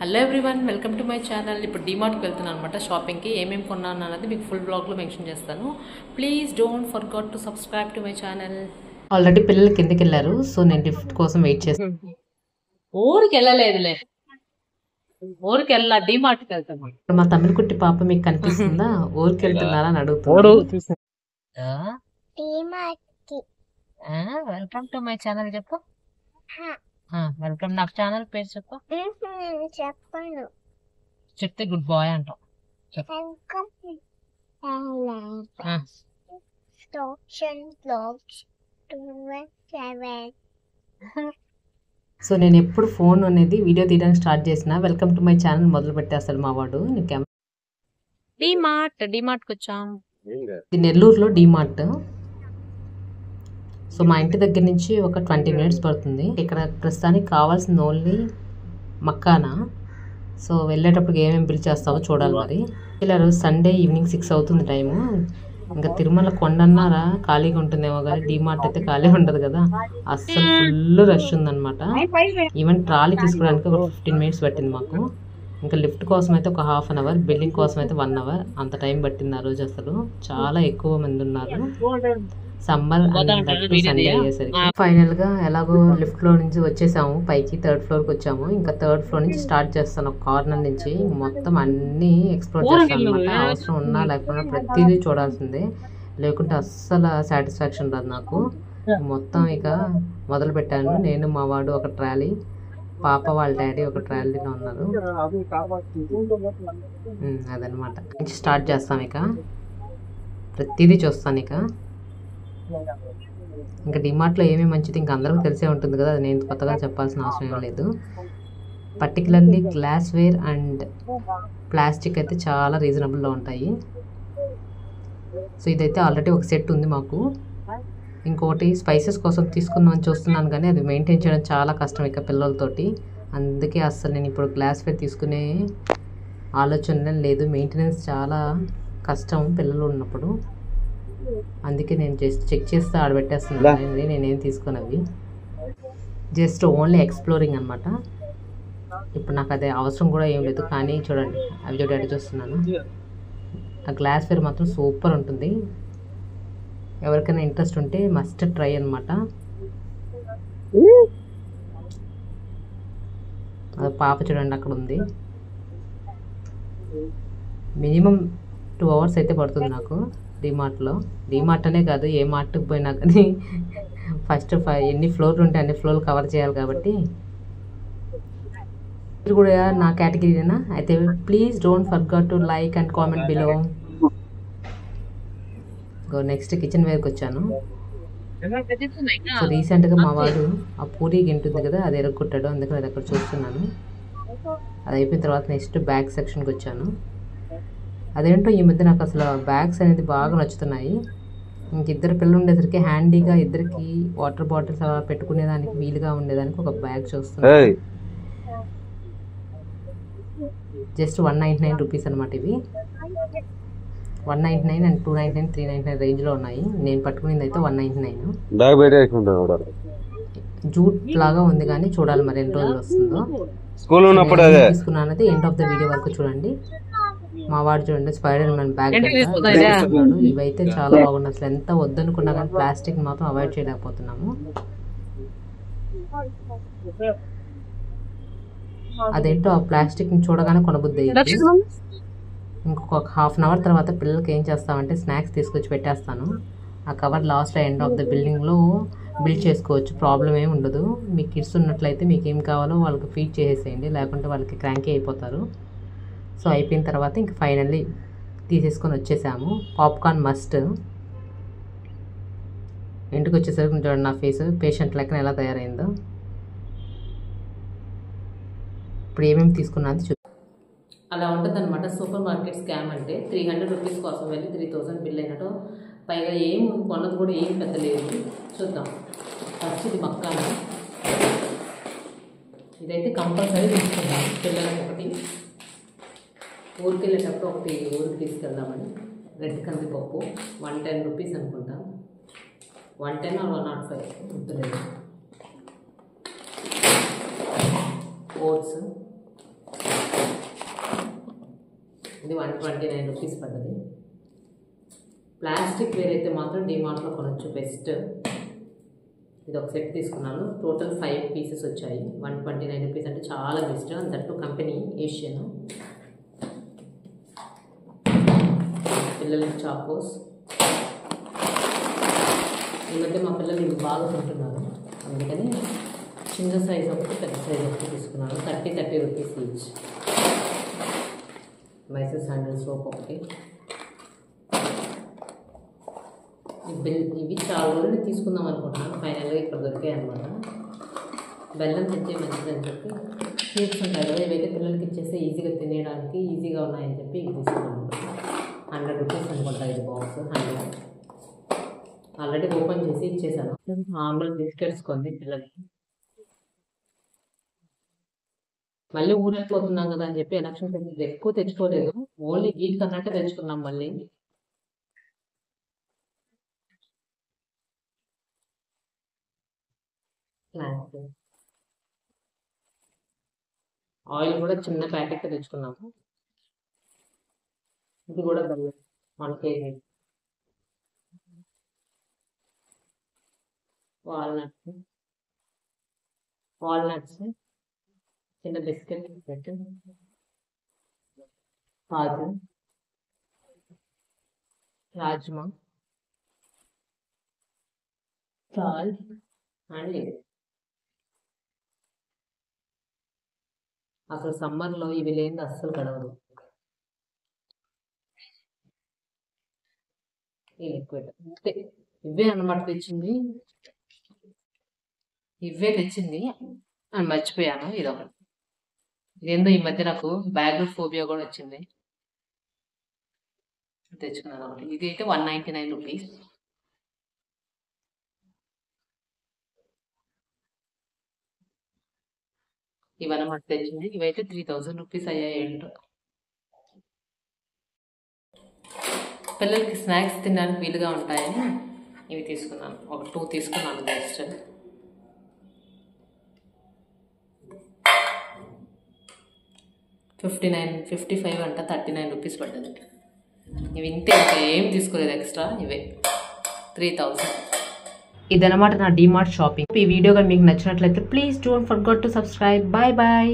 Hello everyone, welcome to my channel. ఇప్పుడు డిమార్ట్కి వెళ్తున్నాను అనమాట. షాపింగ్కి ఏమేమి కొన్నాను అన్నది మీకు ఫుల్ బ్లాగ్లో మెన్షన్ చేస్తాను. Please don't forget to subscribe to my channel. Already పిల్లలు కిందకి వెళ్ళారు, సో నేను లిఫ్ట్ కోసం వెయిట్ చేస్తాను. ఊరికి వెళ్ళలేదులే, ఊరికి వెళ్ళా, డిమార్ట్కి వెళ్తాను. మా తమిళ కుట్టి పాప మీకు కనిపిస్తుందా? ఊరికి వెళ్తున్నారా అని అడుగుతున్నాడు. వెల్కమ్ టు మై ఛానల్ చెప్పు. వెల్కమ్. నాకు ఛానల్ పేరు చెప్పు. చెప్పను, చెప్తే గుడ్ బాయ్ అంటాం. సో నేను ఎప్పుడు ఫోన్ అనేది వీడియో తీయడానికి స్టార్ట్ చేసిన వెల్కమ్ టు మై ఛానల్ మొదలు పెట్టేస్తాడు మా వాడు. డిమార్ట్కి వచ్చాం. ఇది నెల్లూరులో డిమార్ట్. సో మా ఇంటి దగ్గర నుంచి ఒక 20 మినిట్స్ పడుతుంది. ఇక్కడ ప్రస్తుతానికి కావాల్సింది ఓన్లీ మక్కానా. సో వెళ్ళేటప్పుడు ఏమేమి బిల్ చేస్తావో చూడాలి. మరి ఇలా రోజు సండే ఈవినింగ్ 6 అవుతుంది టైము. ఇంకా తిరుమల కొండన్నారా ఖాళీగా ఉంటుందేమో, కానీ డిమార్ట్ అయితే ఖాళీ ఉండదు కదా. అస్సలు ఫుల్ రష్ ఉందన్నమాట. ఈవెన్ ట్రాలీ తీసుకోవడానికి ఒక 15 మినిట్స్ పట్టింది మాకు. ఇంకా లిఫ్ట్ కోసం అయితే ఒక ½ అవర్, బిల్డింగ్ కోసం అయితే 1 అవర్, అంత టైం పట్టింది ఆ రోజు. అసలు చాలా ఎక్కువ మంది ఉన్నారు. సమ్మర్ సండే అయ్యేసరికి ఫైనల్ గా ఎలాగో లిఫ్ట్ లో నుంచి వచ్చేసాము పైకి. 3rd ఫ్లోర్కి వచ్చాము. ఇంకా 3rd ఫ్లోర్ నుంచి స్టార్ట్ చేస్తాను. ఒక కార్నర్ నుంచి మొత్తం అన్ని ఎక్స్ప్లోర్ చేస్తాను అనమాట. అవసరం ఉన్నా లేకపోయినా ప్రతిదీ చూడాల్సిందే, లేకుంటే అస్సలు సాటిస్ఫాక్షన్ రాదు నాకు. మొత్తం ఇక మొదలు పెట్టాను. నేను మా వాడు ఒక ట్రాలీ, పాప వాళ్ళ డాడీ ఒక ట్రాలీలో ఉన్నారు. అదనమాట. నుంచి స్టార్ట్ చేస్తాం. ఇక ప్రతిదీ చూస్తాను. ఇక ఇంకా డిమార్ట్లో ఏమేమి మంచిది ఇంకా అందరికీ తెలిసే ఉంటుంది కదా, అది నేను కొత్తగా చెప్పాల్సిన అవసరం ఏం లేదు. Particularly glassware and plastic అయితే చాలా రీజనబుల్లో ఉంటాయి. సో ఇదైతే ఆల్రెడీ ఒక సెట్ ఉంది మాకు. ఇంకోటి స్పైసెస్ కోసం తీసుకుందామని చూస్తున్నాను, కానీ అది మెయింటైన్ చేయడం చాలా కష్టం ఇక పిల్లలతోటి. అందుకే అస్సలు నేను ఇప్పుడు గ్లాస్ వేర్ తీసుకునే ఆలోచన లేదు. మెయింటెనెన్స్ చాలా కష్టం పిల్లలు ఉన్నప్పుడు. అందుకే నేను జస్ట్ చెక్ చేస్తే ఆడబెట్టేస్తున్నాను. నేనేం తీసుకున్నవి జస్ట్ ఓన్లీ ఎక్స్ప్లోరింగ్ అనమాట. ఇప్పుడు నాకు అదే అవసరం కూడా ఏం లేదు. కానీ చూడండి, అవి చూడండి చూస్తున్నాను. ఆ గ్లాస్ వేర్ మాత్రం సూపర్ ఉంటుంది. ఎవరికైనా ఇంట్రెస్ట్ ఉంటే మస్ట్ ట్రై అనమాట. అది పాప చూడండి అక్కడ ఉంది. మినిమం 2 అవర్స్ అయితే పడుతుంది నాకు డిమార్ట్లో. డిమార్ట్ అనే కాదు, ఏ మార్ట్కి పోయినా కానీ ఫస్ట్ ఎన్ని ఫ్లోర్లు ఉంటే అన్ని ఫ్లోర్లు కవర్ చేయాలి కాబట్టి. ఇది కూడా నా కేటగిరీనా అయితే please don't forget to like and comment below. Next kitchen వేర్కి వచ్చాను. సో రీసెంట్గా మా వాడు ఆ పూరి గింటుంది కదా, అది ఎరగొట్టాడు, అందుకని అది అక్కడ చూస్తున్నాను. అది అయిపోయిన తర్వాత నెక్స్ట్ బ్యాగ్ సెక్షన్కి వచ్చాను. అదేంటో ఈ మధ్య నాకు అసలు బ్యాగ్స్ అనేది బాగా నచ్చుతున్నాయి. ఇద్దరు పిల్లలు ఉండేసరికి హ్యాండీగా ఇద్దరికి వాటర్ బాటిల్స్ అలా పెట్టుకునేదానికి వీలుగా ఉండేదానికి ఒక బ్యాగ్ చూస్తున్నాను. జస్ట్ 199 రూపీస్ అనమాట. ఇవి 199 అండ్ 299, 399 రేంజ్లో ఉన్నాయి. నేను పట్టుకునేది అయితే 199. జూట్ లాగా ఉంది, కానీ చూడాలి మరి ఎన్ని రోజులు వస్తుందో. తీసుకున్నాను అది ఎండ్ ఆఫ్ ద వీడియో వరకు చూడండి. మా వాడు చూడండి స్పైడర్ మ్యాన్ బ్యాగ్. ఇవైతే చాలా బాగున్నాయి. అసలు ఎంత వద్దనుకున్నా కానీ ప్లాస్టిక్ మాత్రం అవాయిడ్ చేయలేకపోతున్నాము. అదేంటో ఆ ప్లాస్టిక్ ని చూడగానే కొనబుద్ధి అయ్యింది. ఇంకొక ½ అవర్ తర్వాత పిల్లలకి ఏం చేస్తామంటే స్నాక్స్ తీసుకొచ్చి పెట్టేస్తాను. ఆ cover last end of the బిల్డింగ్లో బిల్డ్ చేసుకోవచ్చు, ప్రాబ్లం ఏమి ఉండదు. మీ కిడ్స్ ఉన్నట్లయితే మీకు ఏం కావాలో వాళ్ళకి ఫీడ్ చేసేసేయండి, లేకుంటే వాళ్ళకి క్రాంకీ అయిపోతారు. సో అయిపోయిన తర్వాత ఇంక ఫైనల్లీ తీసేసుకొని వచ్చేసాము. Popcorn must. ఇంటికి వచ్చేసరికి చూడండి నా ఫేస్ పేషెంట్ లెక్కన ఎలా తయారైందో. ఇప్పుడు ఏమేమి తీసుకున్నది అలా ఉంటుంది అనమాట. సూపర్ మార్కెట్ స్కామ్ అంటే 300 రూపీస్ కోసం వెళ్ళి 3000 బిల్ అయినట్టు. పైగా ఏం కొన్నది కూడా ఏం పెద్ద లేదు. చూద్దాం. ఫస్ట్ ఇది మక్కానా, ఇదైతే కంపల్సరీ తీసుకుందాం పిల్లలకి. ఒకటి ఊరికి వెళ్ళేటప్పుడు ఒకటి ఊరికి తీసుకెళ్దామని. రెడ్ కందిపప్పు 110 రూపీస్ అనుకుంటా, 110 or 105 గుర్తులేదు. ఓట్స్ ఇది 129 రూపీస్ పడ్డది. ప్లాస్టిక్ వేర్ అయితే మాత్రం డిమార్ట్లో కొనొచ్చు, బెస్ట్. ఇది ఒక సెట్ తీసుకున్నాను, టోటల్ 5 పీసెస్ వచ్చాయి. 129 రూపీస్ అంటే చాలా బెస్ట్. That company Asian. పిల్లలకి చాకోస్. ఈ మధ్య మా పిల్లలు ఇవి బాగా తింటున్నారు, అందుకని చిన్న సైజ్ ఒకటి పెద్ద సైజ్ ఒకటి తీసుకున్నాను. 30 rupees each. Mysore sandal soap ఒకటి. ఇవి చాలా రోజులు తీసుకుందాం అనుకుంటున్నాను, ఫైనల్గా ఇక్కడ దొరికాయి అనమాట. బెల్లం తింటే మంచిదని చెప్పి స్వీట్స్ ఉంటాయి కదా, ఇవైతే పిల్లలకి ఇచ్చేస్తే ఈజీగా తినేయడానికి ఈజీగా ఉన్నాయని చెప్పి ఇవి తీసుకున్నాను. 100 రూపీస్ అనుకుంటా ఇది బాక్స్. 100 ఆల్రెడీ ఓపెన్ చేసి ఇచ్చేసాను. నార్మల్ బిస్కెట్స్ కొంది పిల్లలకి. మళ్ళీ ఊరెళ్ళిపోతున్నాం కదా అని చెప్పి ఎలక్షన్ ఎక్కువ తెచ్చుకోలేదు, ఓన్లీ వీటికి అన్నట్టే తెచ్చుకున్నాం. మళ్ళీ ఆయిల్ కూడా చిన్న ప్యాకెట్ తెచ్చుకున్నాము. ఇది కూడా 1 kg. వాల్నట్స్ చిన్న బిస్కెట్ పెట్టు, కాజు, రాజ్మా, సాల్ట్ అండ్ అసలు సమ్మర్లో ఇవి లేనిది అస్సలు గడవదు. ఈ లిక్విడ్ అంతే. ఇవే అన్నమాట తెచ్చింది, ఇవే తెచ్చింది అని మర్చిపోయాను. ఇదొకటి. ఇదేందో ఈ మధ్య నాకు బ్యాగ్ ఫోబియా కూడా వచ్చింది, తెచ్చుకున్నాను ఒకటి. ఇది అయితే 199 రూపీస్. ఇవన్నమాట తెచ్చింది. ఇవైతే 3000 రూపీస్ అయ్యాయి. ఏంటో పిల్లలకి స్నాక్స్ తినడానికి వీలుగా ఉంటాయని ఇవి తీసుకున్నాను. ఒక 2 తీసుకున్నాను జస్ట్. 55 అంట, 39 రూపీస్ పడ్డది. ఇవి ఇంతే, ఏం తీసుకోలేదు ఎక్స్ట్రా. ఇవే 3000. ఇదన్నమాట నా డిమార్ట్ షాపింగ్. ఈ వీడియో కానీ మీకు నచ్చినట్లయితే please don't forget to subscribe. Bye bye.